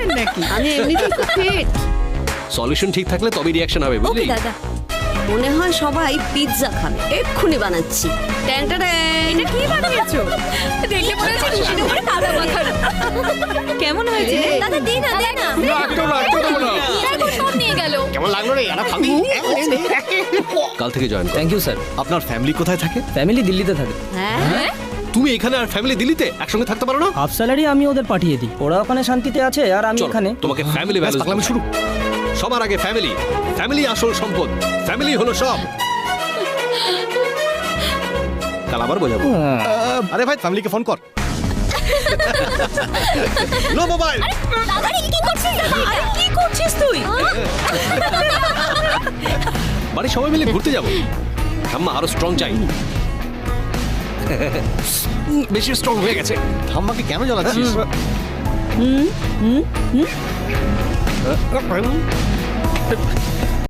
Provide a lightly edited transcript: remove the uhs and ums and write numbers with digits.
বলছেন নাকি? আমি এমনিতেই খুব ফিট। সলিউশন ঠিক থাকলে তবেই রিঅ্যাকশন হবে, ওকে বুঝলি? দাদা। মনে হয় সবাই পিৎজা খাবে, এক্ষুনি বানাচ্ছি। ট্যাংটা এটা কি বানিয়েছো? দেখলে মনে হচ্ছে খুশির উপরে কাদা মাখানো। কেমন হয়েছে? দাদা দে না, দে না। দেখো সব নিয়ে গেল। কেমন লাগলো রে? এটা ভাবি কাল থেকে জয়েন কর। Thank you sir. আপনার ফ্যামিলি কোথায় থাকে? ফ্যামিলি দিল্লিতে থাকে। হ্যাঁ, তুমি এখানে আর ফ্যামিলি দিল্লিতে একসঙ্গে থাকতে পারো না? হাফ স্যালারি আমি ওদের পাঠিয়ে দিই, ওরা ওখানে শান্তিতে আছে আর আমি চলো, এখানে। তোমাকে ফ্যামিলি ভ্যালুস পাগলামি শুরু। সবার আগে ফ্যামিলি। ফ্যামিলি আসল সম্পদ, ফ্যামিলি হলো সব। কাল আবার বোঝাবো। আরে ভাই ফ্যামিলিকে ফোন কর। No mobile. দাদা কি করছিস? আরে কি করছিস তুই? বাড়ি সবাই মিলে ঘুরতে যাবো। ঠাম্মা আরো স্ট্রং চাই। বেশি স্ট্রং হয়ে গেছে। ঠাম্মাকে কেন জ্বালাচ্ছিস?